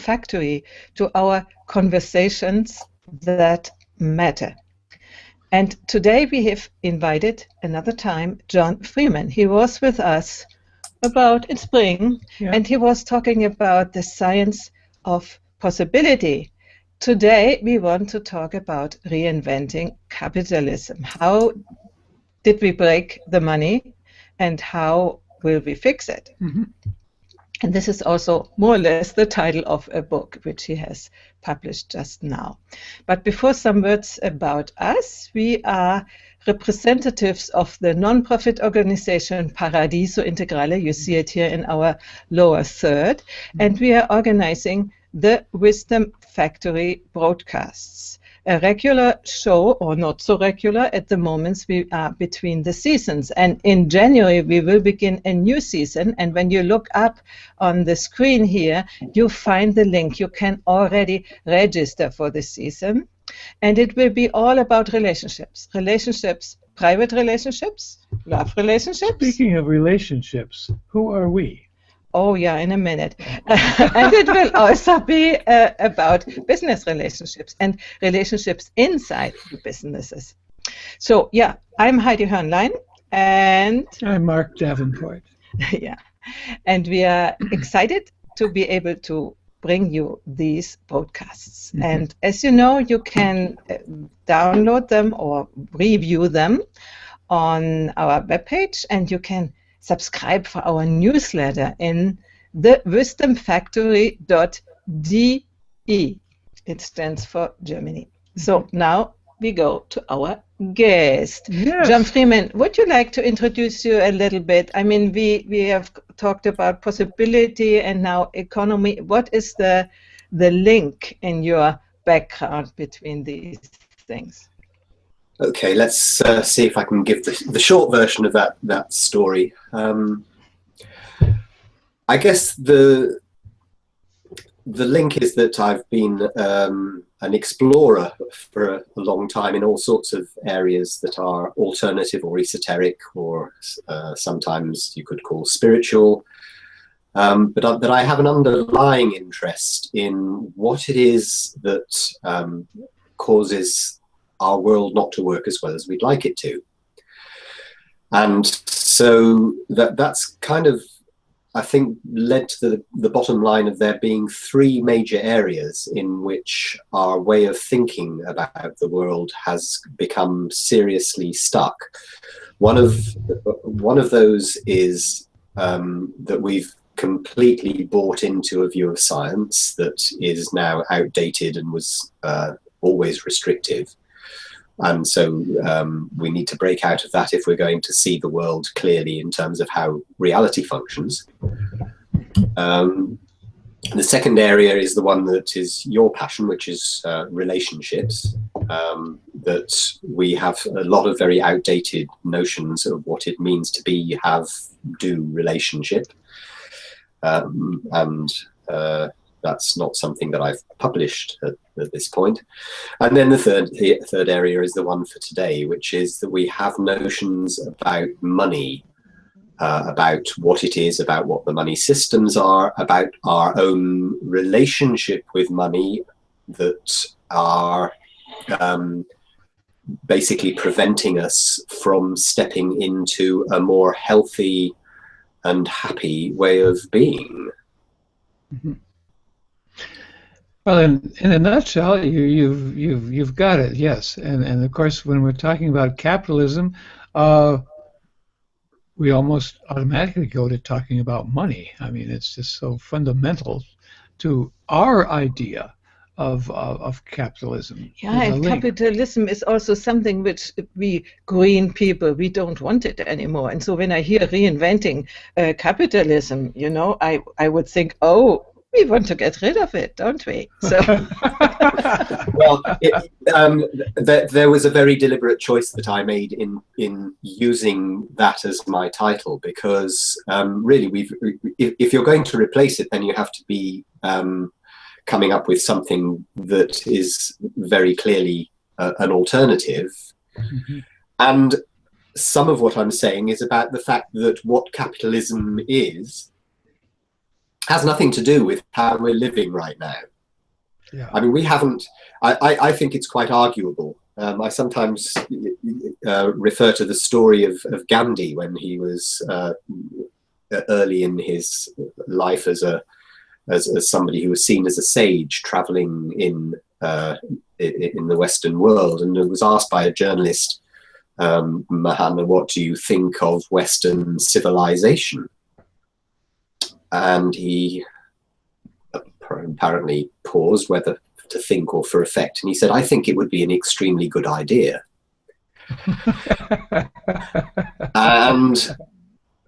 factory to our conversations that matter. And today we have invited another time Jon Freeman. He was with us about in spring, and he was talking about the science of possibility. Today we want to talk about reinventing capitalism. How did we break the money, and how will we fix it? And this is also more or less the title of a book which he has published just now. But before, some words about us. We are representatives of the non-profit organization Paradiso Integrale. You see it here in our lower third. And we are organizing the Wisdom Factory broadcasts, a regular show, or not so regular at the moment. We are between the seasons, and in January we will begin a new season. And when you look up on the screen here, you find the link. You can already register for the season, and it will be all about relationships, private relationships, love relationships. Speaking of relationships, who are we? Oh yeah, in a minute. And it will also be about business relationships and relationships inside the businesses. So yeah, I'm Heidi Hörnlein, and I'm Mark Davenport. Yeah, and we are excited to be able to bring you these podcasts. And as you know, you can download them or review them on our webpage, and you can subscribe for our newsletter in the wisdomfactory.de. It stands for Germany. So now we go to our guest. Yes. Jon Freeman, would you like to introduce you a little bit? I mean, we have talked about possibility and now economy. What is the link in your background between these things? Okay, let's see if I can give the short version of that story. I guess the link is that I've been an explorer for a long time in all sorts of areas that are alternative or esoteric, or sometimes you could call spiritual. But I have an underlying interest in what it is that causes our world not to work as well as we'd like it to. And so that's kind of, I think, led to the bottom line of there being three major areas in which our way of thinking about the world has become seriously stuck. One of those is that we've completely bought into a view of science that is now outdated and was always restrictive. And so we need to break out of that if we're going to see the world clearly in terms of how reality functions. The second area is the one that is your passion, which is relationships. That we have a lot of very outdated notions of what it means to be, have, do relationship. That's not something that I've published at this point. And then the third area is the one for today, which is that we have notions about money, about what it is, about what the money systems are, about our own relationship with money that are basically preventing us from stepping into a more healthy and happy way of being. Mm-hmm. Well, in a nutshell, you've got it, yes. And of course, when we're talking about capitalism, we almost automatically go to talking about money. I mean, it's just so fundamental to our idea of capitalism. Yeah, and capitalism is also something which we green people, we don't want it anymore. And so when I hear reinventing capitalism, you know, I would think, oh, we want to get rid of it, don't we? So. Well, there was a very deliberate choice that I made in using that as my title, because really, if you're going to replace it, then you have to be coming up with something that is very clearly an alternative. Mm-hmm. And some of what I'm saying is about the fact that what capitalism is has nothing to do with how we're living right now. Yeah. I mean, we haven't. I think it's quite arguable. I sometimes refer to the story of Gandhi when he was early in his life as somebody who was seen as a sage traveling in the Western world, and was asked by a journalist, Mahatma, what do you think of Western civilization? And he apparently paused, whether to think or for effect, and he said, I think it would be an extremely good idea. And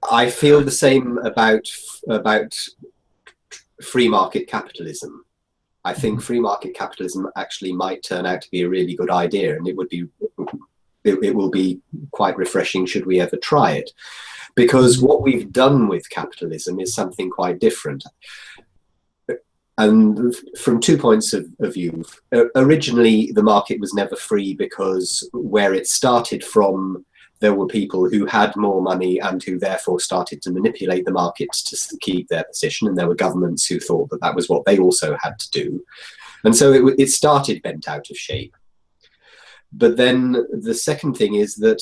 I feel the same about free market capitalism. I think free market capitalism actually might turn out to be a really good idea, and it will be quite refreshing should we ever try it. Because what we've done with capitalism is something quite different. And from 2 points of view, originally the market was never free, because where it started from, there were people who had more money and who therefore started to manipulate the markets to keep their position, and there were governments who thought that that was what they also had to do. And so it started bent out of shape. But then the second thing is that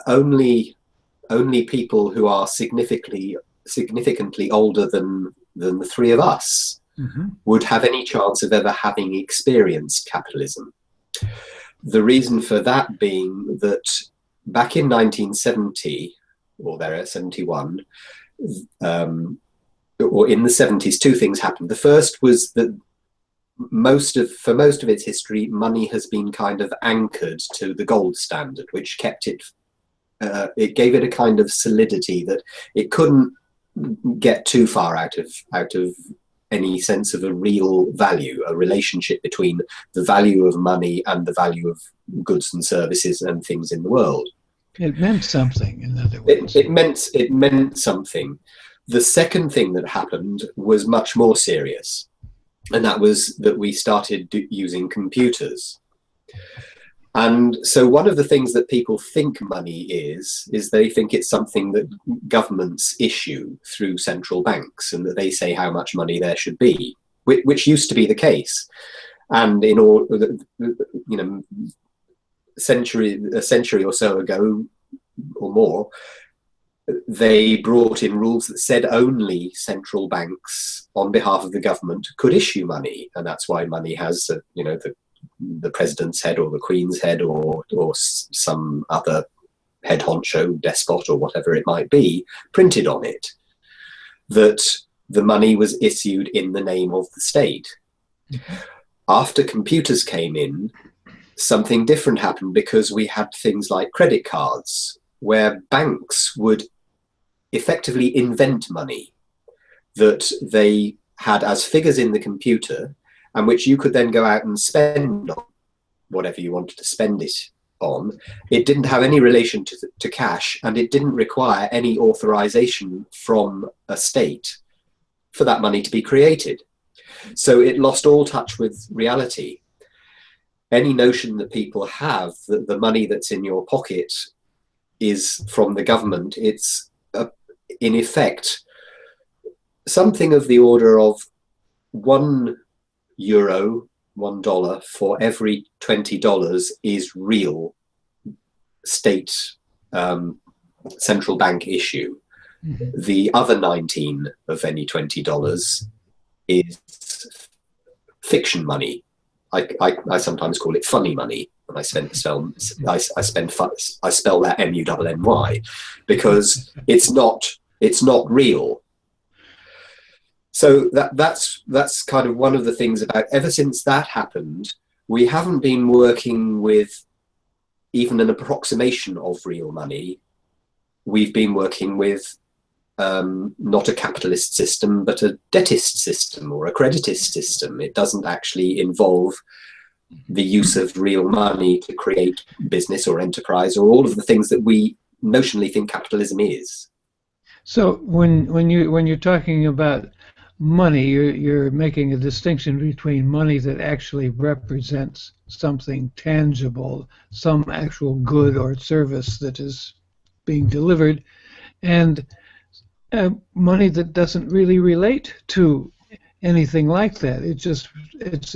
only people who are significantly older than the three of us would have any chance of ever having experienced capitalism. The reason for that being that back in 1970, or there at 71, or in the 70s, two things happened. The first was that for most of its history, money has been kind of anchored to the gold standard, which kept it. It gave it a kind of solidity that it couldn't get too far out of any sense of a real value, a relationship between the value of money and the value of goods and services and things in the world. It meant something, in other words. It meant something. The second thing that happened was much more serious, and that was that we started using computers. And so one of the things that people think money is they think it's something that governments issue through central banks, and that they say how much money there should be, which used to be the case. And in all, a century or so ago or more, they brought in rules that said only central banks on behalf of the government could issue money. And that's why money has, the president's head or the queen's head or some other head honcho, despot or whatever it might be, printed on it, that the money was issued in the name of the state. After computers came in, something different happened, because we had things like credit cards, where banks would effectively invent money that they had as figures in the computer, and which you could then go out and spend on whatever you wanted to spend it on. It didn't have any relation to cash, and it didn't require any authorization from a state for that money to be created. So it lost all touch with reality. Any notion that people have that the money that's in your pocket is from the government, it's in effect something of the order of €1 $1 for every $20 is real state central bank issue. The other 19 of any $20 is fiction money. I sometimes call it funny money. And I spell that M-U-N-N-Y, because it's not real. So that's kind of one of the things about, ever since that happened, we haven't been working with even an approximation of real money. We've been working with not a capitalist system, but a debtist system or a creditist system. It doesn't actually involve the use of real money to create business or enterprise or all of the things that we notionally think capitalism is. So when you're talking about money, you're making a distinction between money that actually represents something tangible, some actual good or service that is being delivered, and money that doesn't really relate to anything like that. It's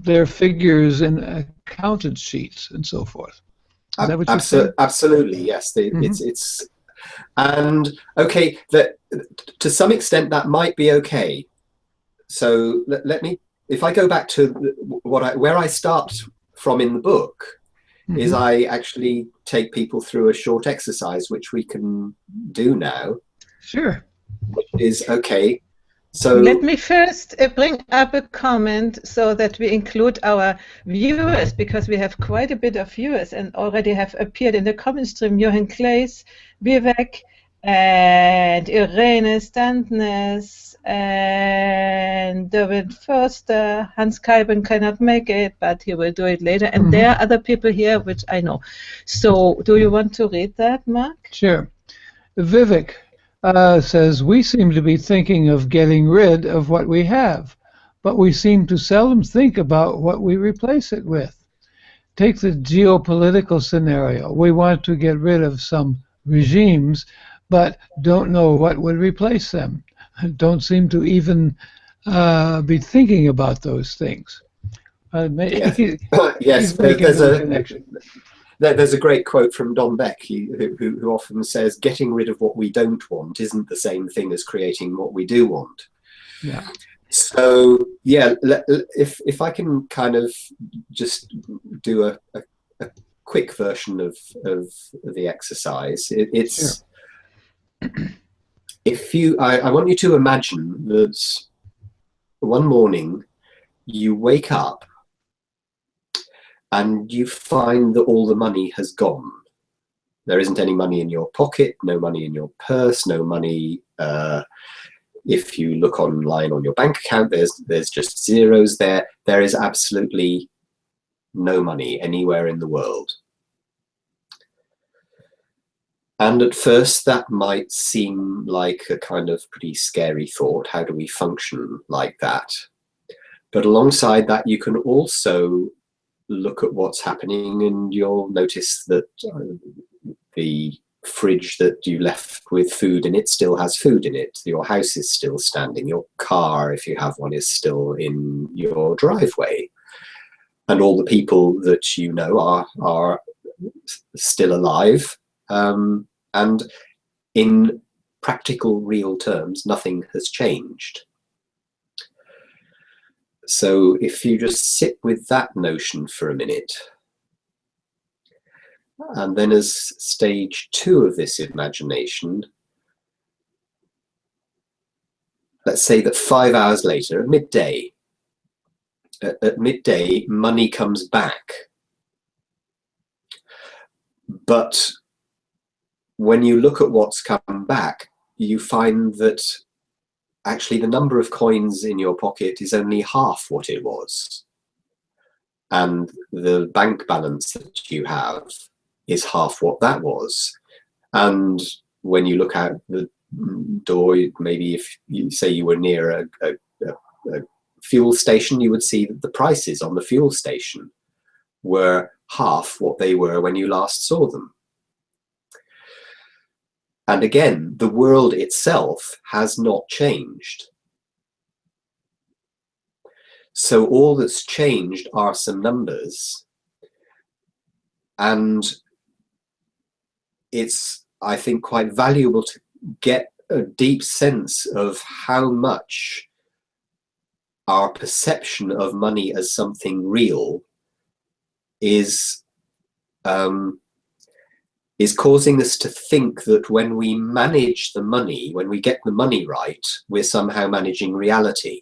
their figures and accountant sheets and so forth. Is that what you're saying? Absolutely, yes. It's and okay, that to some extent that might be okay. So let me, if I go back to where I start from in the book, is I actually take people through a short exercise, which we can do now. Sure. Which is okay. So let me first bring up a comment so that we include our viewers, because we have quite a bit of viewers and already have appeared in the comment stream. Johan Claes, Vivek, and Irene Standness, and David Forster. Hans Kalben cannot make it, but he will do it later. And there are other people here which I know. So do you want to read that, Mark? Sure. Vivek says, we seem to be thinking of getting rid of what we have, but we seem to seldom think about what we replace it with. Take the geopolitical scenario. We want to get rid of some regimes, but don't know what would replace them. Don't seem to even be thinking about those things. Yes, there's a great quote from Don Beck, who often says, getting rid of what we don't want isn't the same thing as creating what we do want. Yeah. So, yeah, if I can kind of just do a quick version of the exercise, it's... Sure. I want you to imagine that one morning you wake up and you find that all the money has gone. There isn't any money in your pocket, no money in your purse, no money. If you look online on your bank account, there's just zeros there. There is absolutely no money anywhere in the world. And at first that might seem like a kind of pretty scary thought. How do we function like that? But alongside that, you can also look at what's happening, and you'll notice that the fridge that you left with food in it still has food in it. Your house is still standing. Your car, if you have one, is still in your driveway. And all the people that you know are still alive. And in practical, real terms, nothing has changed. So if you just sit with that notion for a minute, and then as stage 2 of this imagination, let's say that 5 hours later, at midday, money comes back. But when you look at what's come back, you find that actually the number of coins in your pocket is only half what it was. And the bank balance that you have is half what that was. And when you look out the door, maybe if you say you were near a fuel station, you would see that the prices on the fuel station were half what they were when you last saw them. And again, the world itself has not changed. So all that's changed are some numbers. And it's, I think, quite valuable to get a deep sense of how much our perception of money as something real is causing us to think that when we manage the money, when we get the money right, we're somehow managing reality.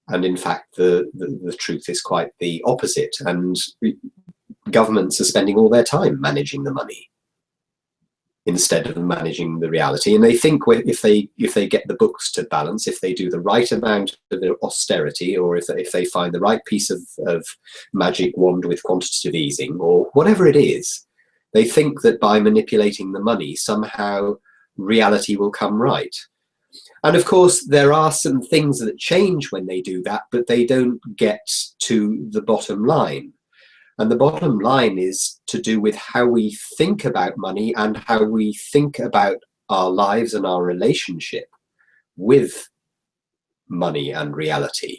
And in fact, the truth is quite the opposite. And governments are spending all their time managing the money instead of managing the reality. And they think if they get the books to balance, if they do the right amount of austerity, or if they find the right piece of magic wand with quantitative easing, or whatever it is, they think that by manipulating the money, somehow reality will come right. And of course, there are some things that change when they do that, but they don't get to the bottom line. And the bottom line is to do with how we think about money and how we think about our lives and our relationship with money and reality.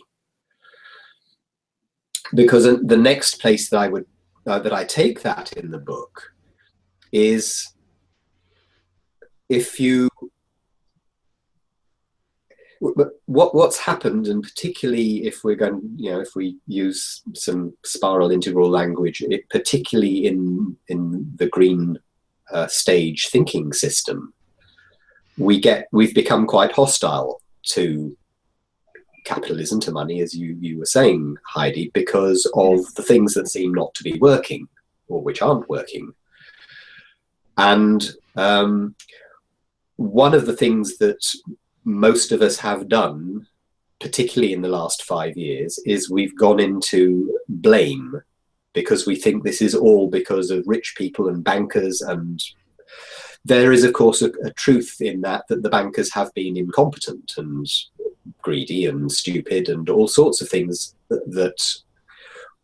Because the next place that I would that I take that in the book is, if you what's happened, and particularly if we're going, if we use some spiral integral language, particularly in the green stage thinking system, we've become quite hostile to capitalism, to money, as you were saying, Heidi, because of the things that seem not to be working, or which aren't working. And one of the things that most of us have done, particularly in the last 5 years, is we've gone into blame, because we think this is all because of rich people and bankers. And there is, of course, a truth in that the bankers have been incompetent and greedy and stupid and all sorts of things that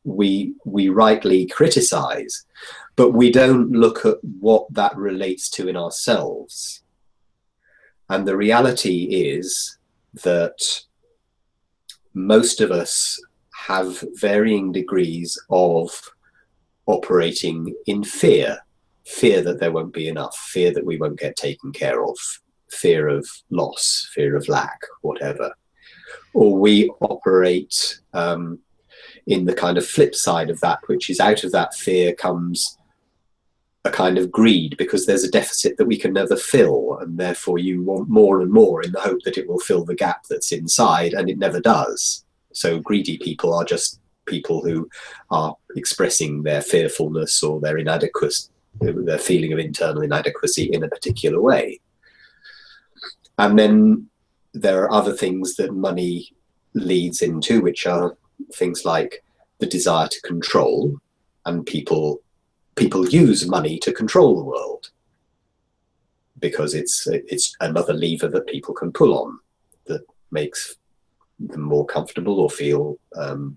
we rightly criticize, but we don't look at what that relates to in ourselves. And the reality is that most of us have varying degrees of operating in fear that there won't be enough, fear that we won't get taken care of, fear of loss, fear of lack, whatever. Or we operate in the kind of flip side of that, which is, out of that fear comes a kind of greed, because there's a deficit that we can never fill, and therefore you want more and more in the hope that it will fill the gap that's inside, and it never does. So greedy people are just people who are expressing their fearfulness or their inadequacy, their feeling of internal inadequacy in a particular way. And then there are other things that money leads into, which are things like the desire to control, and people use money to control the world because it's another lever that people can pull on that makes them more comfortable or feel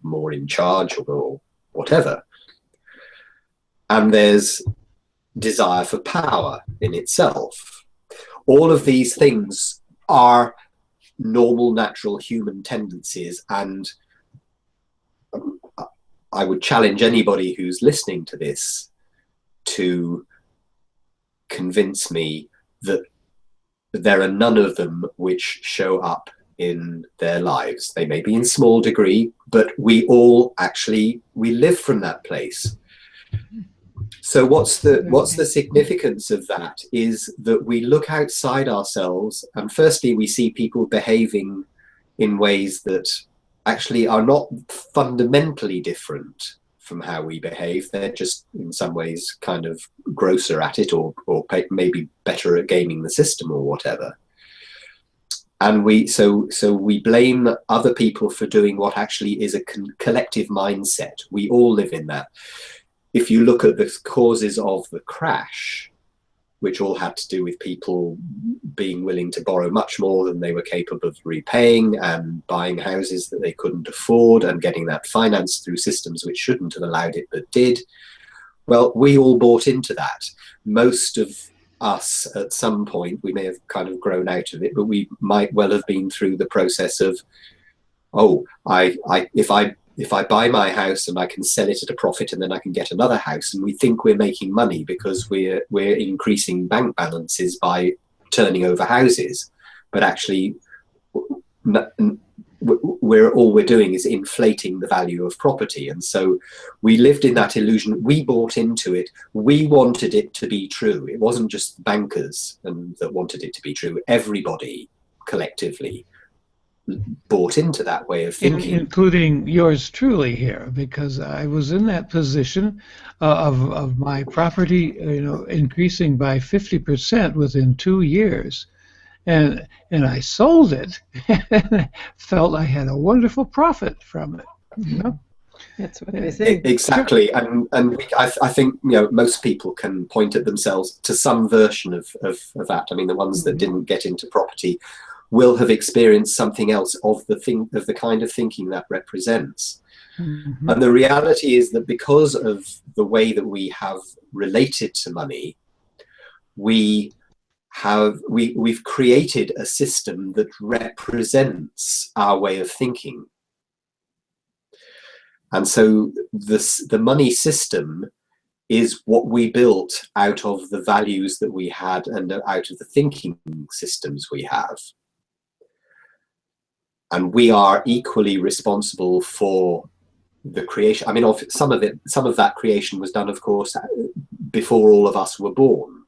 more in charge or whatever. And there's desire for power in itself. All of these things are normal, natural human tendencies, and I would challenge anybody who's listening to this to convince me that there are none of them which show up in their lives. They may be in small degree, but we all actually, we live from that place. So what's the significance of that is that we look outside ourselves, and firstly we see people behaving in ways that actually are not fundamentally different from how we behave. They're just in some ways kind of grosser at it, or maybe better at gaming the system or whatever. And we blame other people for doing what actually is a collective mindset. We all live in that. If you look at the causes of the crash, which all had to do with people being willing to borrow much more than they were capable of repaying, and buying houses that they couldn't afford, and getting that financed through systems which shouldn't have allowed it but did, well, we all bought into that. Most of us at some point, we may have kind of grown out of it, but we might well have been through the process of, oh, if I buy my house and I can sell it at a profit, and then I can get another house, and we think we're making money because we're increasing bank balances by turning over houses, but actually all we're doing is inflating the value of property. And so we lived in that illusion. We bought into it. We wanted it to be true. It wasn't just bankers that wanted it to be true. Everybody collectively bought into that way of thinking, including yours truly here, because I was in that position of my property, increasing by 50% within 2 years, and I sold it, and felt I had a wonderful profit from it. That's what I think. Exactly, and I think most people can point at themselves to some version of that. I mean, the ones that didn't get into property will have experienced something else of the kind of thinking that represents. Mm-hmm. And the reality is that because of the way that we have related to money, we we've created a system that represents our way of thinking. And so the money system is what we built out of the values that we had and out of the thinking systems we have. And we are equally responsible for the creation. I mean, some of that creation was done, of course, before all of us were born.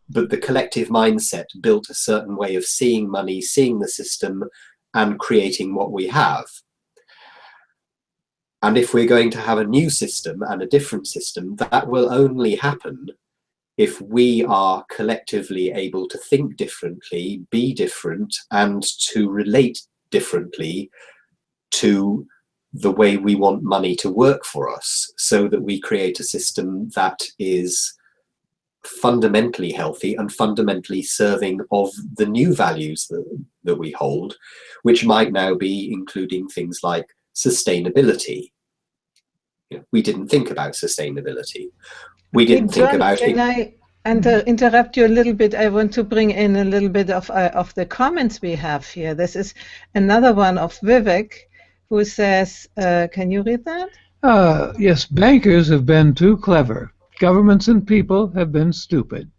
But the collective mindset built a certain way of seeing money, seeing the system, and creating what we have. And if we're going to have a new system and a different system, that will only happen if we are collectively able to think differently, be different, and to relate differently to the way we want money to work for us, so that we create a system that is fundamentally healthy and fundamentally serving of the new values that we hold, which might now be including things like sustainability. We didn't think about sustainability. We didn't think about it. Can I interrupt you a little bit? I want to bring in a little bit of the comments we have here. This is another one of Vivek, who says, can you read that? Yes, bankers have been too clever. Governments and people have been stupid.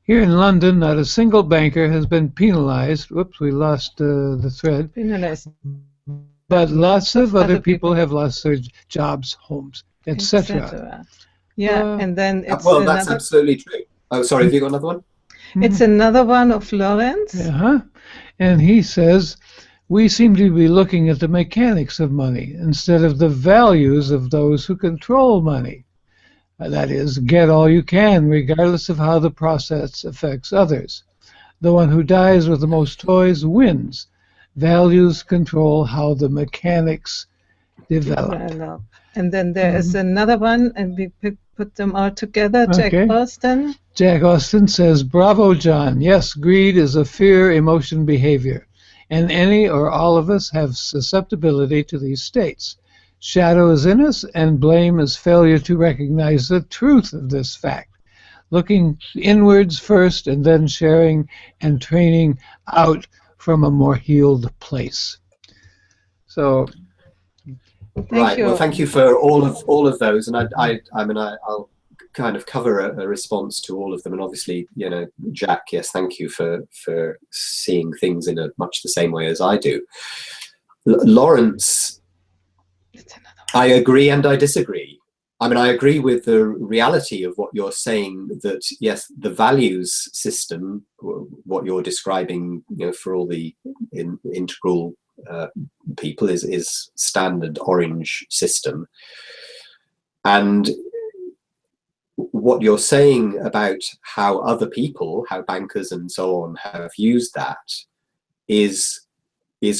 Here in London, not a single banker has been penalized. Whoops, we lost the thread. Penalized. But lots of other people have lost their jobs, homes, etc. Yeah, and then it's well, that's absolutely true. Oh, sorry, have you got another one? It's another one of Lawrence. And he says, we seem to be looking at the mechanics of money instead of the values of those who control money. That is, get all you can, regardless of how the process affects others. The one who dies with the most toys wins. Values control how the mechanics develop. And then there is another one, and we put them all together. Jack Austin. Jack Austin says, bravo, John. Yes, greed is a fear, emotion, behavior. And any or all of us have susceptibility to these states. Shadow is in us, and blame is failure to recognize the truth of this fact. Looking inwards first, and then sharing and training out from a more healed place. So, right. Well, thank you for all of those, and I mean, I'll kind of cover a response to all of them. And obviously, Jack, yes, thank you for seeing things in a much the same way as I do. Lawrence, I agree and I disagree. I mean, I agree with the reality of what you're saying, that yes, the values system, what you're describing, for all the integral people is standard orange system. And what you're saying about how other people, how bankers and so on have used that is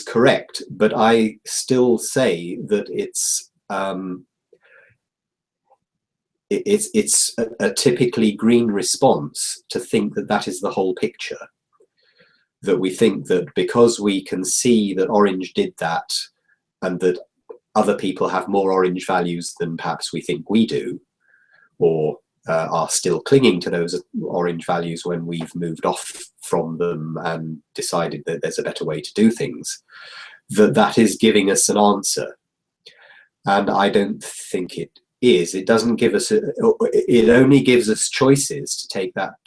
correct, but I still say that it's a typically green response to think that that is the whole picture. That we think that because we can see that orange did that, and that other people have more orange values than perhaps we think we do, or are still clinging to those orange values when we've moved off from them and decided that there's a better way to do things, that is giving us an answer. And I don't think it is. It doesn't give us, it only gives us choices to take that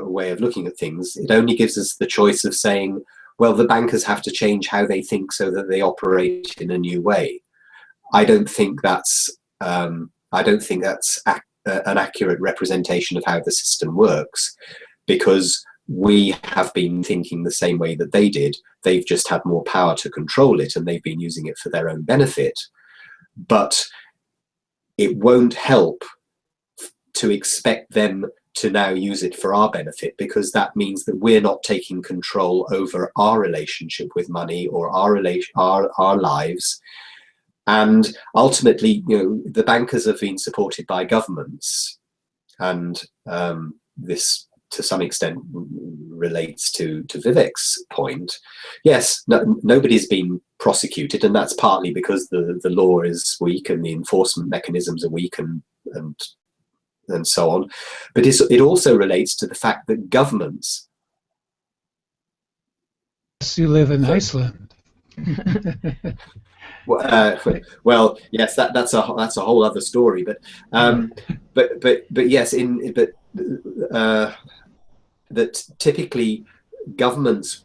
way of looking at things. It only gives us the choice of saying, well, the bankers have to change how they think so that they operate in a new way. I don't think that's an accurate representation of how the system works, because we have been thinking the same way that they did. They've just had more power to control it, and they've been using it for their own benefit. But it won't help to expect them to now use it for our benefit, because that means that we're not taking control over our relationship with money or our lives. And ultimately, the bankers have been supported by governments, and this to some extent relates to Vivek's point. Yes, nobody's been prosecuted, and that's partly because the law is weak and the enforcement mechanisms are weak, and and so on. But it also relates to the fact that governments. You live in Iceland. Well, yes, that's a whole other story. But yes, that typically governments,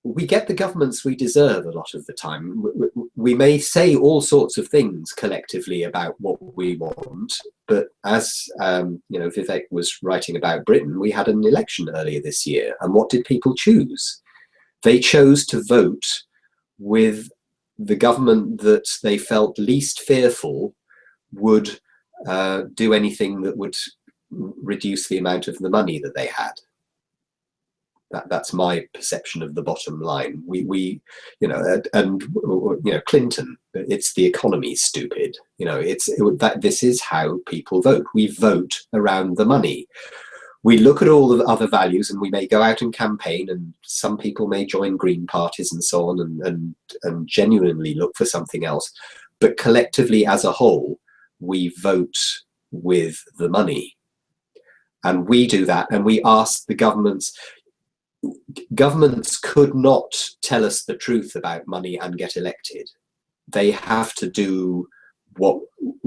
we get the governments we deserve a lot of the time. We may say all sorts of things collectively about what we want, but as Vivek was writing about Britain, we had an election earlier this year, and what did people choose? They chose to vote with the government that they felt least fearful would do anything that would reduce the amount of the money that they had. That's my perception of the bottom line. Clinton, it's the economy, stupid. This is how people vote. We vote around the money. We look at all the other values, and we may go out and campaign, and some people may join green parties and so on, and genuinely look for something else. But collectively, as a whole, we vote with the money, and we do that, and we ask the governments. Governments could not tell us the truth about money and get elected. They have to do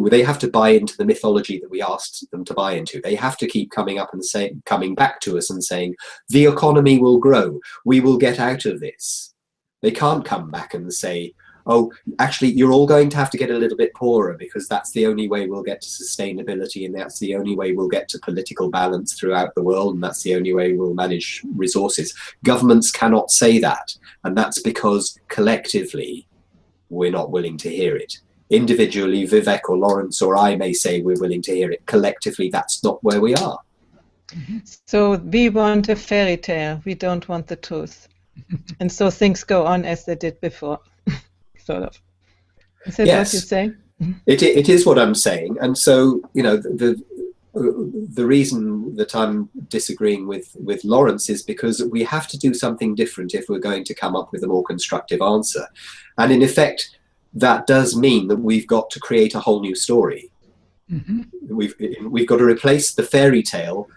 they have to buy into the mythology that we asked them to buy into. They have to keep coming back to us and saying, the economy will grow, we will get out of this. They can't come back and say, oh, actually, you're all going to have to get a little bit poorer, because that's the only way we'll get to sustainability, and that's the only way we'll get to political balance throughout the world, and that's the only way we'll manage resources. Governments cannot say that, and that's because collectively we're not willing to hear it. Individually, Vivek or Lawrence or I may say we're willing to hear it. Collectively, that's not where we are. So we want a fairy tale. We don't want the truth. And so things go on as they did before. Sort of. Is that yes. what you're saying? It is what I'm saying. And so, the reason that I'm disagreeing with Lawrence is because we have to do something different if we're going to come up with a more constructive answer. And in effect, that does mean that we've got to create a whole new story. Mm-hmm. We've got to replace the fairy tale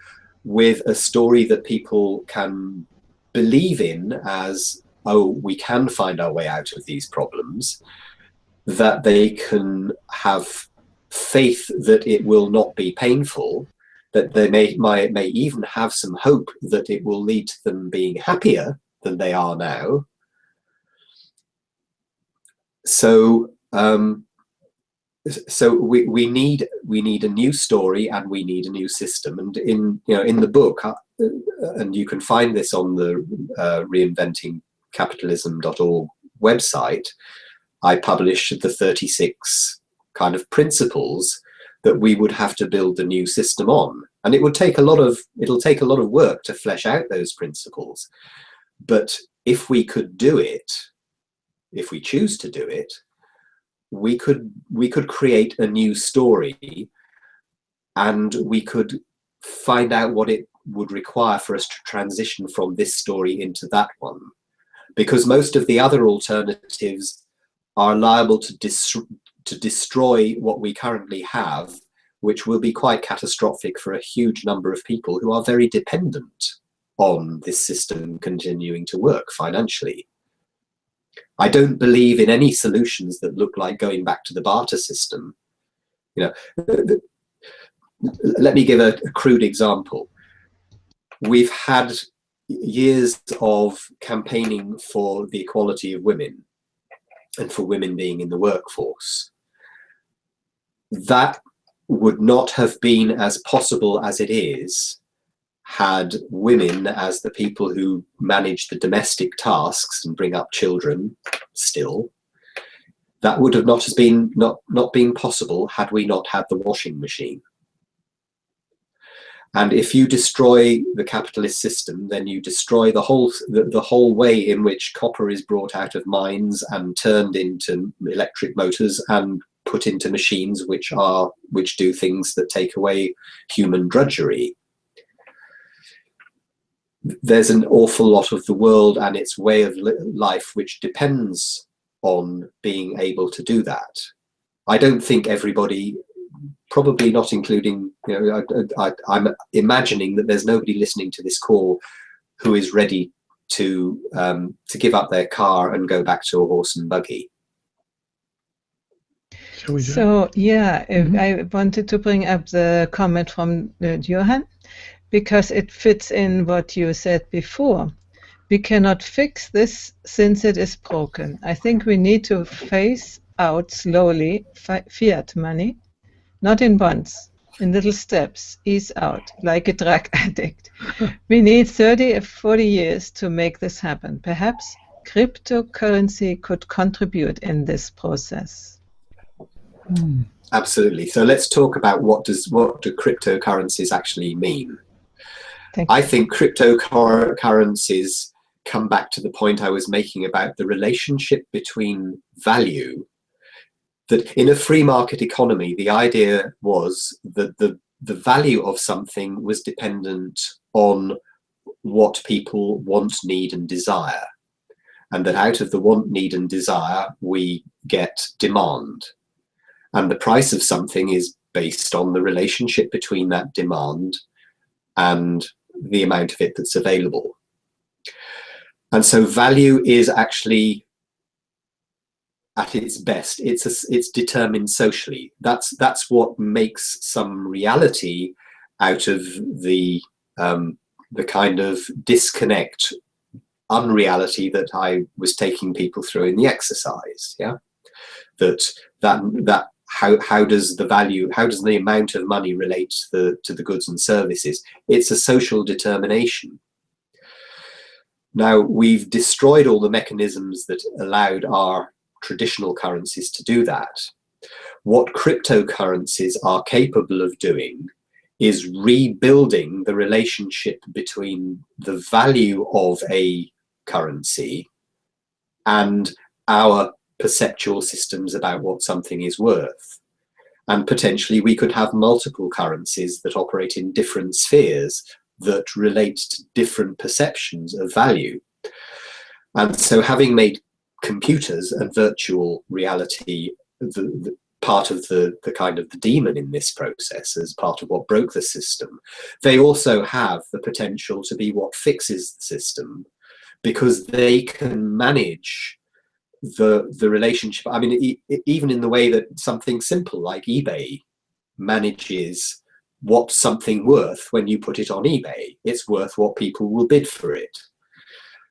with a story that people can believe in as, oh, we can find our way out of these problems, that they can have faith that it will not be painful, that they may even have some hope that it will lead to them being happier than they are now. So we need a new story, and we need a new system. And in the book, and you can find this on the Reinventing Capitalism.org website, I published the 36 kind of principles that we would have to build the new system on. And it'll take a lot of work to flesh out those principles. But if we could do it, if we choose to do it, we could create a new story, and we could find out what it would require for us to transition from this story into that one. Because most of the other alternatives are liable to destroy what we currently have, which will be quite catastrophic for a huge number of people who are very dependent on this system continuing to work financially. I don't believe in any solutions that look like going back to the barter system. Let me give a crude example. We've had years of campaigning for the equality of women and for women being in the workforce. That would not have been as possible as it is had women, as the people who manage the domestic tasks and bring up children still, that would have not been possible had we not had the washing machine. And if you destroy the capitalist system, then you destroy the whole way in which copper is brought out of mines and turned into electric motors and put into machines which do things that take away human drudgery. There's an awful lot of the world and its way of life which depends on being able to do that. I don't think everybody probably not including, I'm imagining that there's nobody listening to this call who is ready to give up their car and go back to a horse and buggy. So yeah, I wanted to bring up the comment from Johan, because it fits in what you said before. We cannot fix this since it is broken. I think we need to phase out slowly fiat money, not in once, in little steps, ease out, like a drug addict. We need 30 or 40 years to make this happen. Perhaps cryptocurrency could contribute in this process. Absolutely. So let's talk about what do cryptocurrencies actually mean. I think cryptocurrencies come back to the point I was making about the relationship between value. That in a free market economy, the idea was that the value of something was dependent on what people want, need, and desire. And that out of the want, need, and desire, we get demand. And the price of something is based on the relationship between that demand and the amount of it that's available. And so value is actually, at its best, it's determined socially. That's what makes some reality out of the kind of disconnect, unreality that I was taking people through in the exercise. Yeah, that how does the amount of money relate to the goods and services? It's a social determination. Now, we've destroyed all the mechanisms that allowed our traditional currencies to do that. What cryptocurrencies are capable of doing is rebuilding the relationship between the value of a currency and our perceptual systems about what something is worth. And potentially we could have multiple currencies that operate in different spheres that relate to different perceptions of value. And so having made computers and virtual reality the part of the kind of the demon in this process, as part of what broke the system, they also have the potential to be what fixes the system, because they can manage the relationship. I mean, even in the way that something simple like eBay manages what's something worth when you put it on eBay. It's worth what people will bid for it.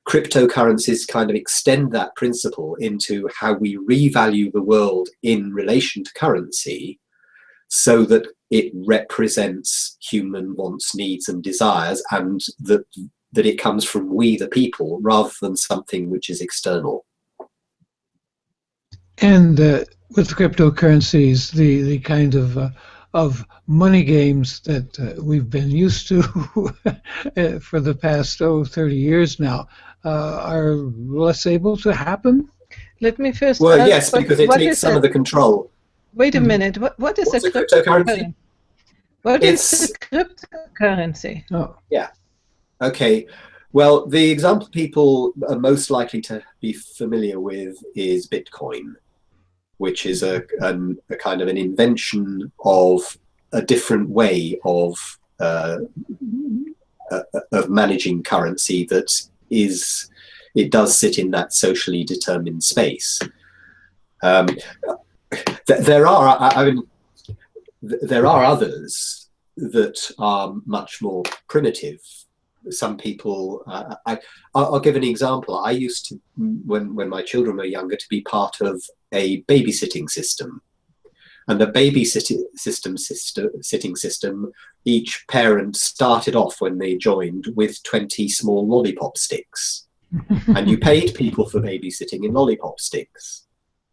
Cryptocurrencies kind of extend that principle into how we revalue the world in relation to currency, so that it represents human wants, needs, and desires, and that it comes from we the people rather than something which is external. And with cryptocurrencies, the kind of money games that we've been used to for the past 30 years now are less able to happen? Let me first Well, ask, yes, because it takes some of the control. Wait a minute. What is What's a cryptocurrency? What is a cryptocurrency? Oh, yeah. Okay. Well, the example people are most likely to be familiar with is Bitcoin, which is a kind of an invention of a different way of managing currency that it does sit in that socially determined space. There are others that are much more primitive. Some people, I'll give an example. I used to, when my children were younger, to be part of a babysitting system. And the babysitting system, each parent started off when they joined with 20 small lollipop sticks. And you paid people for babysitting in lollipop sticks.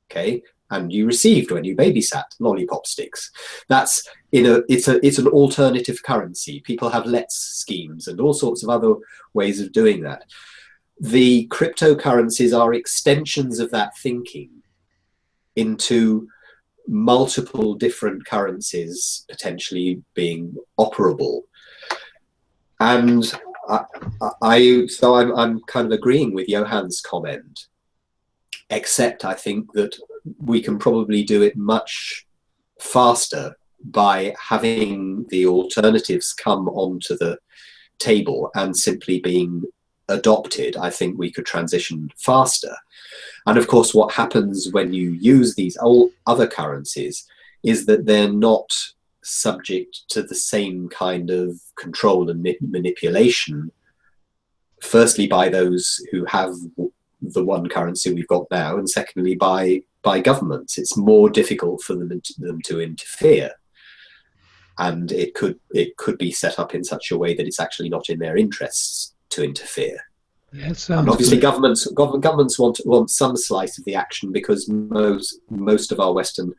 Okay? And you received, when you babysat, lollipop sticks. That's it's an alternative currency. People have Let's schemes and all sorts of other ways of doing that. The cryptocurrencies are extensions of that thinking into multiple different currencies potentially being operable. And I'm kind of agreeing with Johan's comment, except I think that we can probably do it much faster by having the alternatives come onto the table and simply being adopted, I think we could transition faster. And of course, what happens when you use these other currencies is that they're not subject to the same kind of control and manipulation, firstly by those who have the one currency we've got now, and secondly by governments. It's more difficult for them to interfere, and it could be set up in such a way that it's actually not in their interests to interfere. And obviously good. governments want some slice of the action, because most of our Western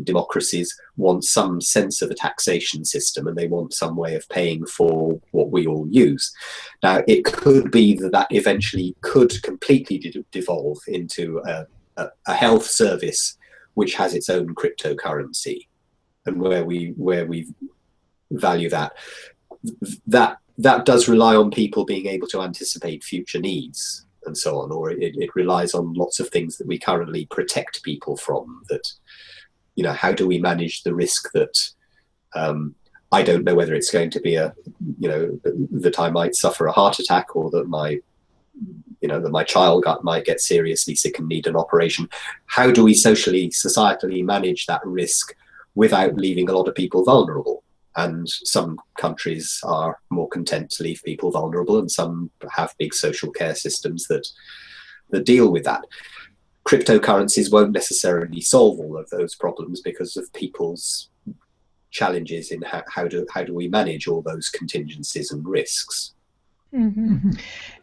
democracies want some sense of a taxation system, and they want some way of paying for what we all use. Now, it could be that eventually could completely devolve into a health service which has its own cryptocurrency, and where we value that does rely on people being able to anticipate future needs and so on, or it relies on lots of things that we currently protect people from. That, you know, how do we manage the risk that I don't know whether it's going to be that I might suffer a heart attack, or that my child might get seriously sick and need an operation. How do we societally manage that risk without leaving a lot of people vulnerable? And some countries are more content to leave people vulnerable, and some have big social care systems that deal with that. Cryptocurrencies won't necessarily solve all of those problems because of people's challenges in how do we manage all those contingencies and risks. Mm-hmm.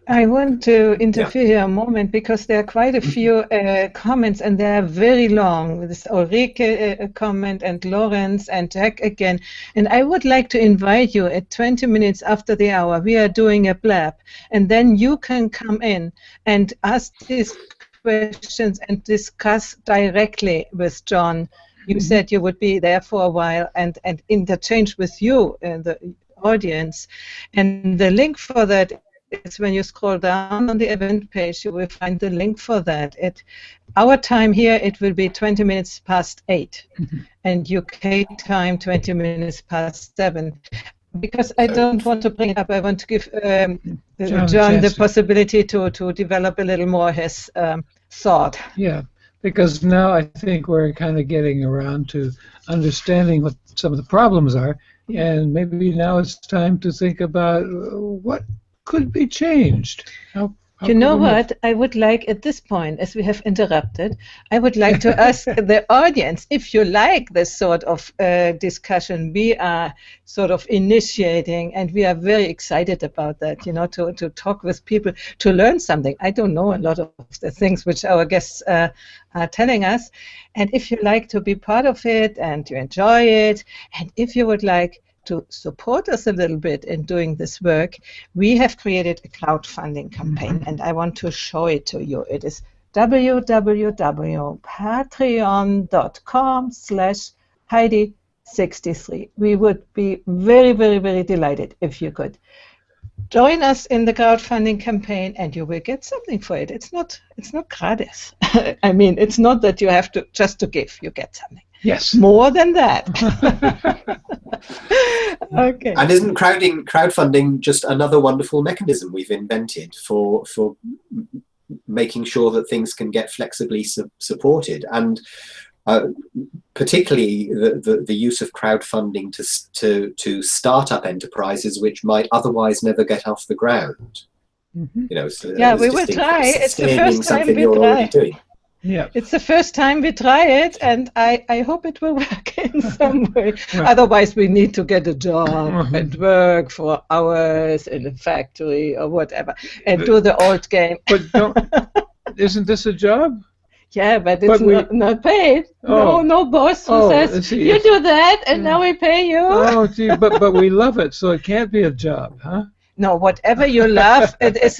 I want to interfere here a moment, because there are quite a few comments, and they are very long. This Ulrike comment, and Lawrence, and Jack again. And I would like to invite you at 20 minutes after the hour. We are doing a blab, and then you can come in and ask these questions and discuss directly with Jon. You said you would be there for a while and interchange with you and the audience. And the link for that is when you scroll down on the event page, you will find the link for that. Our time here, it will be 20 minutes past 8, and UK time 20 minutes past 7. Because I don't want to bring it up, I want to give Jon the possibility to develop a little more his thought. Yeah, because now I think we're kind of getting around to understanding what some of the problems are, and maybe now it's time to think about what could be changed. You know what? I would like, at this point, as we have interrupted, I would like to ask the audience, if you like this sort of discussion we are sort of initiating, and we are very excited about that, to talk with people, to learn something. I don't know a lot of the things which our guests are telling us. And if you like to be part of it and you enjoy it, and if you would like to support us a little bit in doing this work, we have created a crowdfunding campaign, and I want to show it to you. It is www.patreon.com/Heidi63. We would be very, very, very delighted if you could join us in the crowdfunding campaign, and you will get something for it. It's not gratis. I mean, it's not that you have to just to give. You get something. Yes. More than that. Okay. And isn't crowdfunding just another wonderful mechanism we've invented for making sure that things can get flexibly supported, and particularly the use of crowdfunding to startup enterprises which might otherwise never get off the ground. So yeah, we will try. It's the first time we try. Yeah, it's the first time we try it, and I hope it will work in some way. Right. Otherwise, we need to get a job and work for hours in a factory or whatever, and do the old game. But isn't this a job? Yeah, but it's not paid. No boss who says, you do that, and now we pay you. Oh, gee, but we love it, so it can't be a job, huh? No, whatever you love, it is.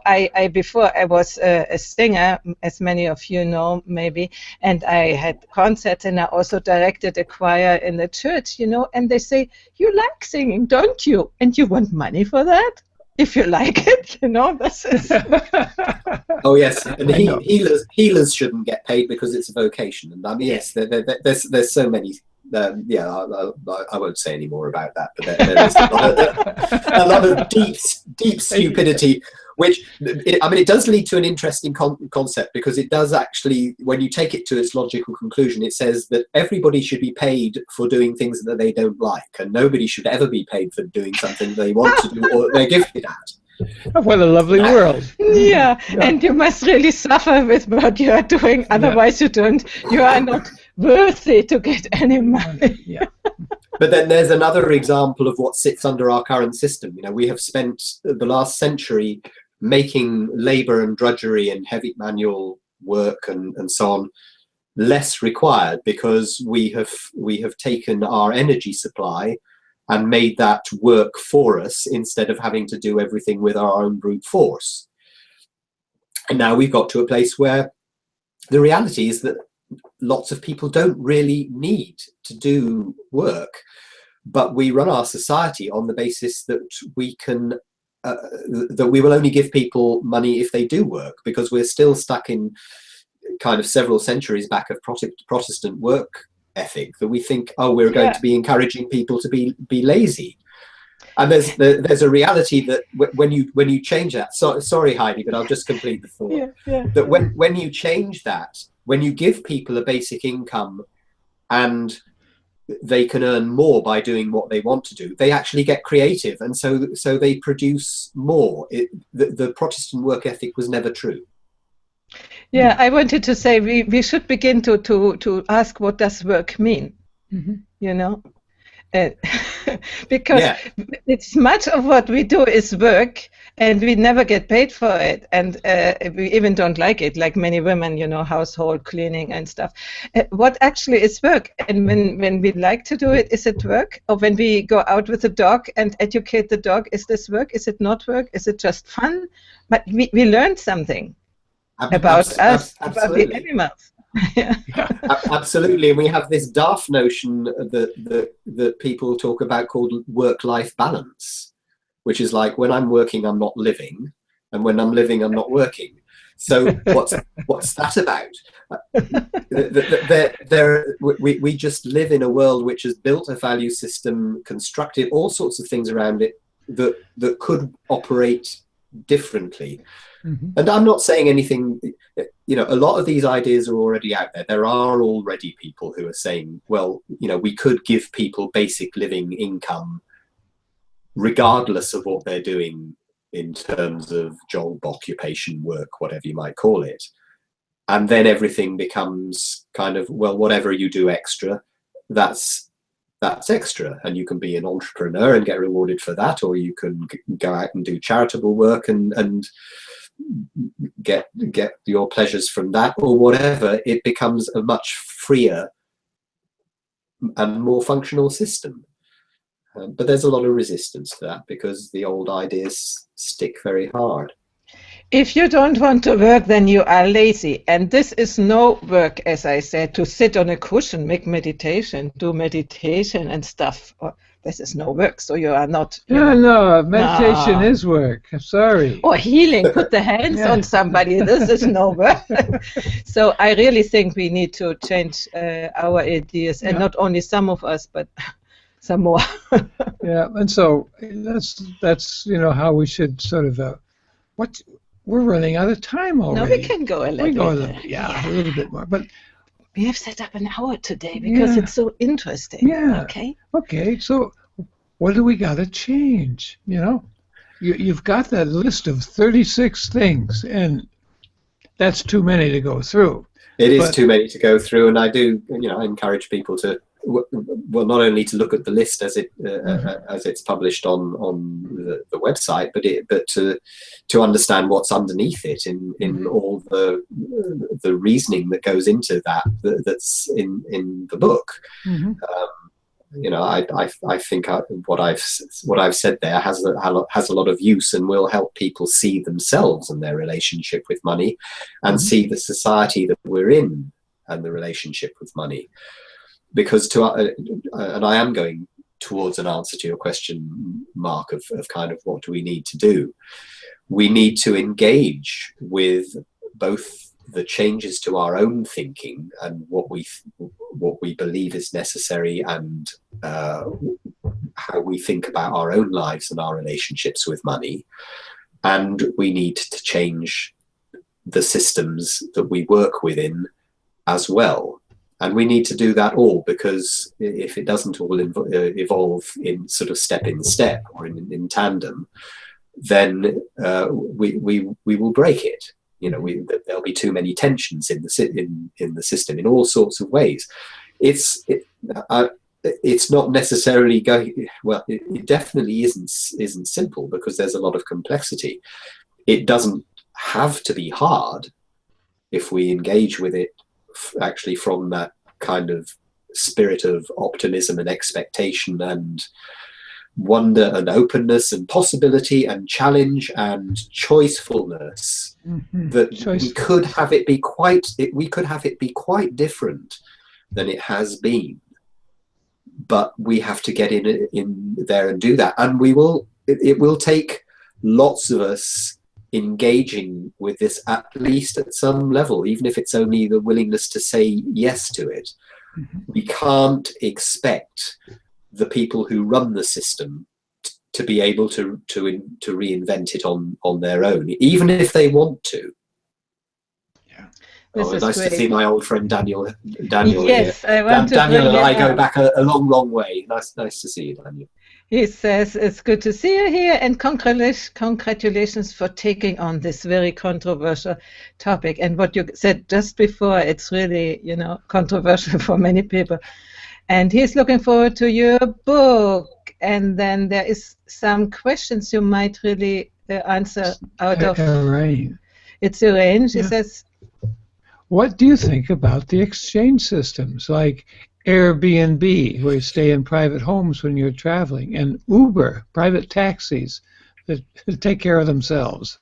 I before I was a singer, as many of you know, maybe, and I had concerts, and I also directed a choir in the church, and they say, you like singing, don't you? And you want money for that? If you like it, this is... Oh, yes, and healers shouldn't get paid because it's a vocation. And yes, there's so many yeah, I won't say any more about that, but there is a lot of deep stupidity, which, it does lead to an interesting concept, because it does actually, when you take it to its logical conclusion, it says that everybody should be paid for doing things that they don't like, and nobody should ever be paid for doing something they want to do or they're gifted at. What a lovely world. Yeah, and you must really suffer with what you are doing, otherwise you are not worthy to get any money. Yeah. But then there's another example of what sits under our current system. We have spent the last century making labor and drudgery and heavy manual work and so on less required, because we have taken our energy supply and made that work for us, instead of having to do everything with our own brute force. And now we've got to a place where the reality is that lots of people don't really need to do work, but we run our society on the basis that we can that we will only give people money if they do work, because we're still stuck in kind of several centuries back of Protestant work ethic, that we think, oh, we're going to be encouraging people to be lazy. And there's a reality that when you change that, sorry Heidi, but I'll just complete the thought. That when you change that, when you give people a basic income and they can earn more by doing what they want to do, they actually get creative, and so they produce more. The Protestant work ethic was never true. Yeah, I wanted to say we should begin to ask, what does work mean? Because it's much of what we do is work, and we never get paid for it, and we even don't like it, like many women, household cleaning and stuff. What actually is work? And when we like to do it, is it work? Or when we go out with the dog and educate the dog, is this work? Is it not work? Is it just fun? But we learned something about us, about the animals. Absolutely. And we have this daft notion that people talk about called work-life balance, which is like, when I'm working, I'm not living, and when I'm living, I'm not working. So what's that about? We just live in a world which has built a value system, constructed all sorts of things around it that could operate differently. And I'm not saying anything, a lot of these ideas are already out there. There are already people who are saying, well, we could give people basic living income regardless of what they're doing in terms of job, occupation, work, whatever you might call it. And then everything becomes kind of, well, whatever you do extra, that's extra, and you can be an entrepreneur and get rewarded for that, or you can go out and do charitable work and get your pleasures from that, or whatever. It becomes a much freer and more functional system. But there's a lot of resistance to that, because the old ideas stick very hard. If you don't want to work, then you are lazy. And this is no work, as I said, to sit on a cushion, make meditation, do meditation and stuff. This is no work, so you are not... No, meditation is work. I'm sorry. Or healing, put the hands on somebody. This is no work. So I really think we need to change our ideas, and not only some of us, but some more. And so that's how we should sort of... We're running out of time already. No, we can go a little bit. A little bit more. But we have set up an hour today because it's so interesting. Yeah. Okay. So what do we got to change? You've got that list of 36 things, and that's too many to go through. It is too many to go through, and I do, I encourage people to, well, not only to look at the list as it's published on the website, but to understand what's underneath it in all the reasoning that goes into that's in the book. I think what I've said there has a lot of use, and will help people see themselves and their relationship with money, and see the society that we're in and the relationship with money. Because and I am going towards an answer to your question, Mark, of kind of what do we need to do? We need to engage with both the changes to our own thinking and what we believe is necessary, and how we think about our own lives and our relationships with money. And we need to change the systems that we work within as well. And we need to do that all, because if it doesn't all evolve in sort of step in step or in tandem, then we will break it. You know, there'll be too many tensions in the system in all sorts of ways. It's not necessarily going well. It definitely isn't simple, because there's a lot of complexity. It doesn't have to be hard if we engage with it actually from that kind of spirit of optimism and expectation and wonder and openness and possibility and challenge and choicefulness. That we could have it be quite different than it has been, but we have to get in there and do that. And it will take lots of us engaging with this, at least at some level, even if it's only the willingness to say yes to it. We can't expect the people who run the system to be able to reinvent it on their own, even if they want to. Nice to see my old friend Daniel. Yes, here. I want to Daniel and I go out. back a long way. Nice to see you, Daniel. He says, it's good to see you here, and congratulations for taking on this very controversial topic. And what you said just before, it's really, controversial for many people. And he's looking forward to your book. And then there is some questions you might really answer out of. Elaine. It's Elaine. She says, what do you think about the exchange systems like Airbnb, where you stay in private homes when you're traveling, and Uber, private taxis that take care of themselves?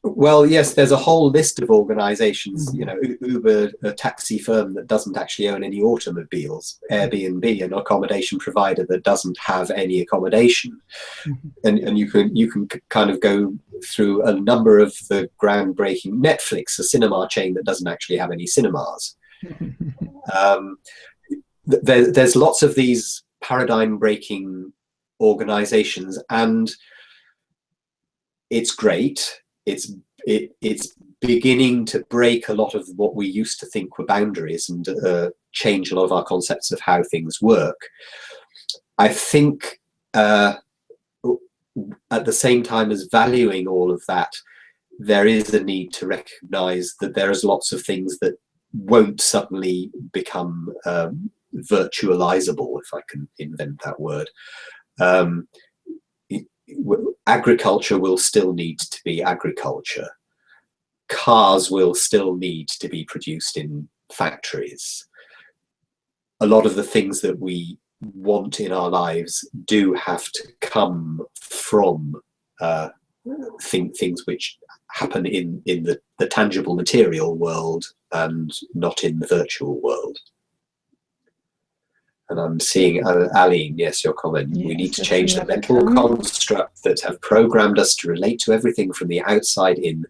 Well, yes, there's a whole list of organizations, Uber, a taxi firm that doesn't actually own any automobiles, Airbnb, an accommodation provider that doesn't have any accommodation. And you can kind of go through a number of the groundbreaking, Netflix, a cinema chain that doesn't actually have any cinemas. There's lots of these paradigm breaking organizations, and it's great. It's beginning to break a lot of what we used to think were boundaries, and change a lot of our concepts of how things work. I think at the same time as valuing all of that, there is a need to recognize that there is lots of things that won't suddenly become virtualizable, if I can invent that word. Agriculture will still need to be agriculture. Cars will still need to be produced in factories. A lot of the things that we want in our lives do have to come from things which happen in the tangible material world and not in the virtual world. And I'm seeing, Aline, yes, your comment. Yes, we need to change the mental construct that have programmed us to relate to everything from the outside in,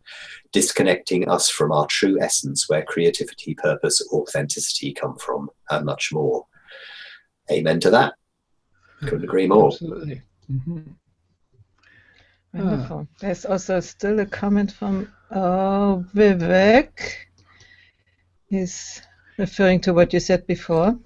disconnecting us from our true essence, where creativity, purpose, authenticity come from, and much more. Amen to that. Couldn't agree more. Absolutely. Wonderful. There's also still a comment from Vivek. He's referring to what you said before.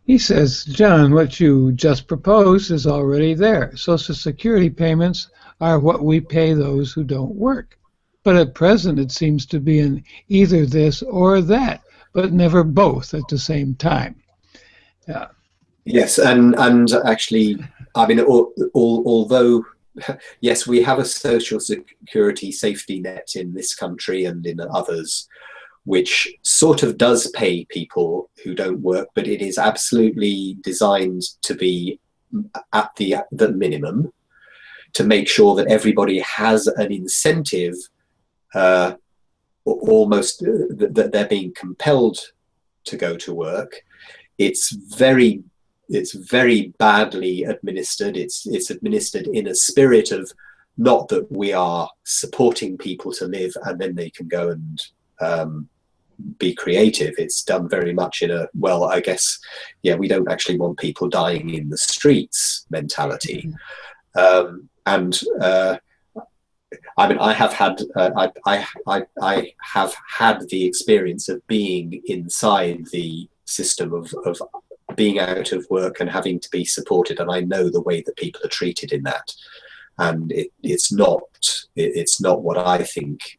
He says, John, what you just proposed is already there. Social Security payments are what we pay those who don't work. But at present, it seems to be in either this or that, but never both at the same time. Yes, and actually, I mean, although, yes, we have a social security safety net in this country and in others, which sort of does pay people who don't work, but it is absolutely designed to be at the minimum, to make sure that everybody has an incentive, almost that they're being compelled to go to work. It's very badly administered. It's administered in a spirit of not that we are supporting people to live and then they can go and be creative. It's done very much in a, well, I guess, yeah, we don't actually want people dying in the streets mentality. I mean, I have had I have had the experience of being inside the system of being out of work and having to be supported, and I know the way that people are treated in that, and it's not what I think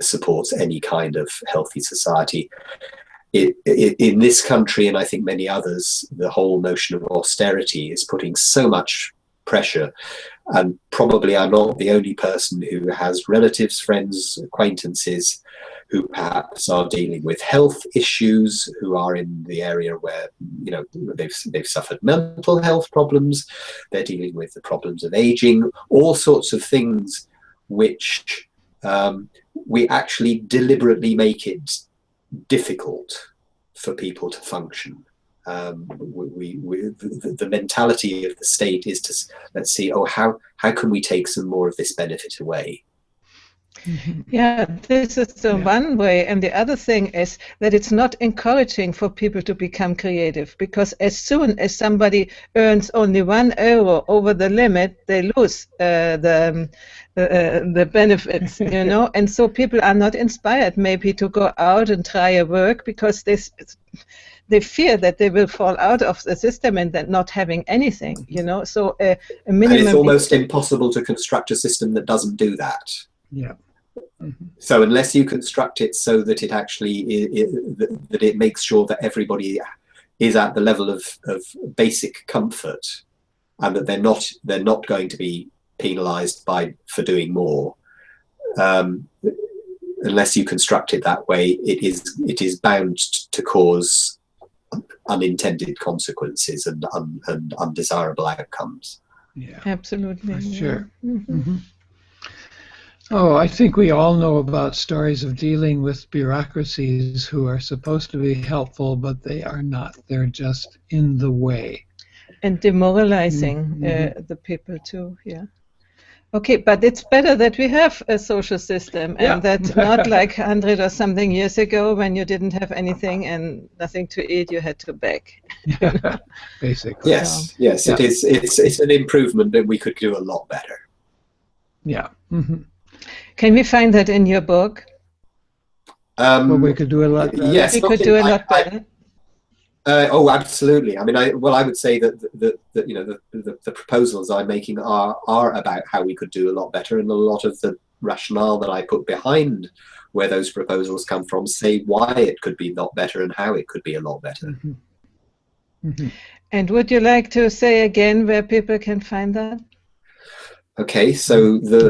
supports any kind of healthy society. In this country, and I think many others, the whole notion of austerity is putting so much pressure, and probably I'm not the only person who has relatives, friends, acquaintances who perhaps are dealing with health issues, who are in the area where, you know, they've suffered mental health problems, they're dealing with the problems of aging, all sorts of things which we actually deliberately make it difficult for people to function. The mentality of the state is to, let's see, oh, how can we take some more of this benefit away? Yeah, this is the one way, and the other thing is that it's not encouraging for people to become creative, because as soon as somebody earns only €1 over the limit, they lose the benefits, you know, and so people are not inspired maybe to go out and try a work, because they fear that they will fall out of the system and then not having anything, you know. So a minimum. And it's almost impossible to construct a system that doesn't do that. Yeah. So unless you construct it so that it actually that it makes sure that everybody is at the level of basic comfort, and that they're not going to be penalised for doing more. Unless you construct it that way, it is bound to cause unintended consequences and undesirable outcomes. Yeah, absolutely. Sure. Oh, I think we all know about stories of dealing with bureaucracies who are supposed to be helpful, but they are not. They're just in the way. And demoralizing the people too, yeah. Okay, but it's better that we have a social system, and that not like 100 or something years ago when you didn't have anything and nothing to eat, you had to beg. Basically. Yes, so, yes, yeah. It's an improvement, but we could do a lot better. Yeah. Can we find that in your book? Well, we could do a lot better. Yes, we could do a lot better. Oh, absolutely. I mean, I would say that you know the proposals I'm making are about how we could do a lot better, and a lot of the rationale that I put behind where those proposals come from say why it could be a lot better and how it could be a lot better. And would you like to say again where people can find that? Okay, so the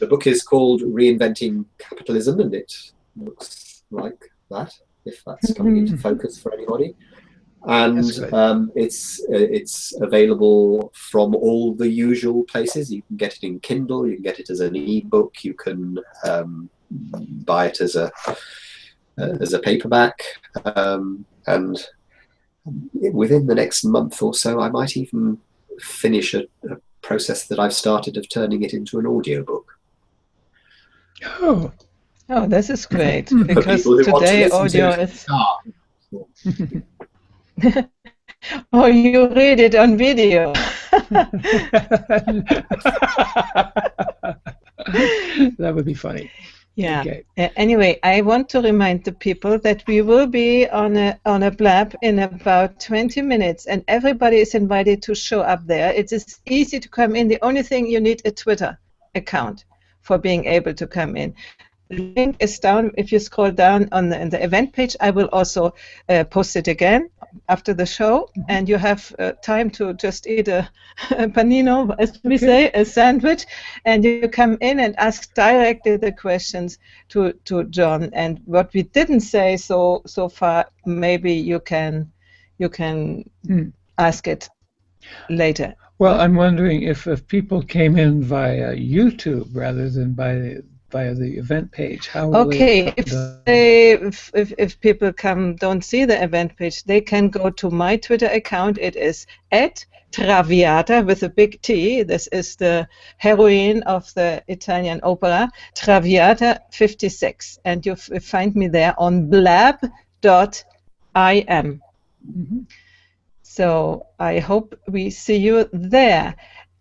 book is called Reinventing Capitalism, and it looks like that, if that's coming into focus for anybody. And it's available from all the usual places. You can get it in Kindle, you can get it as an ebook, you can buy it as a paperback, and within the next month or so I might even finish a process that I've started of turning it into an audiobook. Oh, this is great, because today audio is... Oh, you read it on video. That would be funny. Yeah. Okay. Anyway, I want to remind the people that we will be on a blab in about 20 minutes, and everybody is invited to show up there. It is easy to come in. The only thing, you need a Twitter account for being able to come in. The link is down. If you scroll down on the event page, I will also post it again after the show, and you have time to just eat a panino, as we say, a sandwich, and you come in and ask directly the questions to Jon. And what we didn't say so far, maybe you can ask it later. Well, I'm wondering if people came in via YouTube rather than by via the event page, how will Okay, they if people don't see the event page, they can go to my Twitter account. It is @Traviata with a big T. This is the heroine of the Italian opera, Traviata 56, and you find me there on blab.im. So I hope we see you there.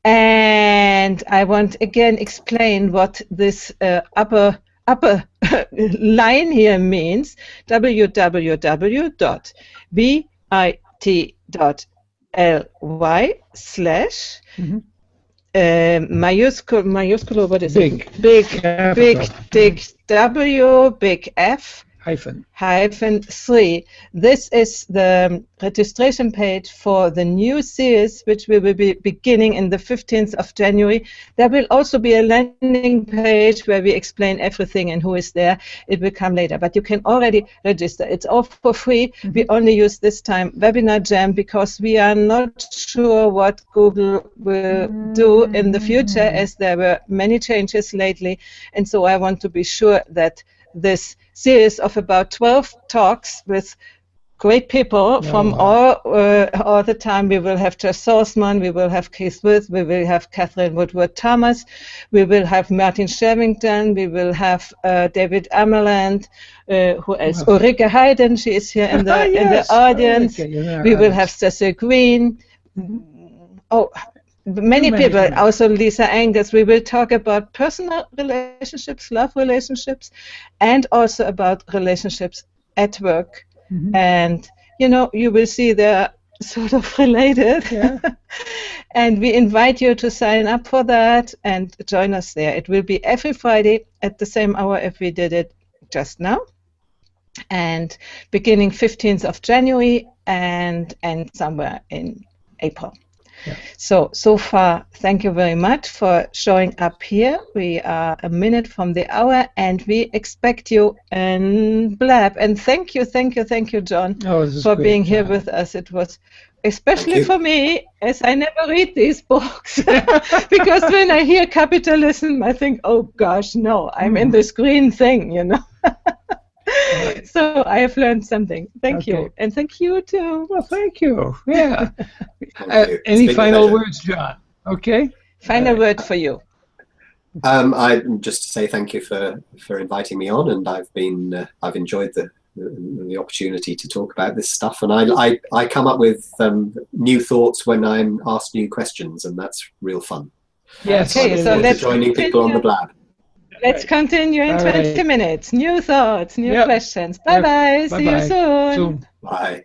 And I want again explain what this upper line here means. www.bit.ly/ mayusculo, what is Big. it? Big W, big F, -3. This is the registration page for the new series, which we will be beginning in the 15th of January. There will also be a landing page where we explain everything and who is there. It will come later, but you can already register. It's all for free. We only use this time Webinar Jam because we are not sure what Google will do in the future, as there were many changes lately, and so I want to be sure that this series of about 12 talks with great people from all the time. We will have Jess Salzman, we will have Keith With, we will have Catherine Woodward Thomas, we will have Martin Shervington, we will have David Ameland, who else? Ulrike Hayden, she is here in the in the audience. We will have Cecil Green. Many people, also Lisa Angus. We will talk about personal relationships, love relationships, and also about relationships at work. And, you will see they're sort of related. And we invite you to sign up for that and join us there. It will be every Friday at the same hour if we did it just now. And beginning 15th of January and somewhere in April. So far, thank you very much for showing up here. We are a minute from the hour, and we expect you in Blab. And thank you, Jon, for being here with us. It was, especially for me, as I never read these books, because when I hear capitalism, I think, oh gosh, no, I'm in this green thing, So I have learned something. Thank you. And thank you too. Well, thank you. Yeah. Any final words, Jon? Okay. Final word for you. I just to say thank you for inviting me on, and I've enjoyed the opportunity to talk about this stuff, and I come up with new thoughts when I'm asked new questions, and that's real fun. Yes. Okay, so let's joining people on the Blab. Let's continue in 20 minutes. New thoughts, new questions. Bye-bye. See you soon. Bye.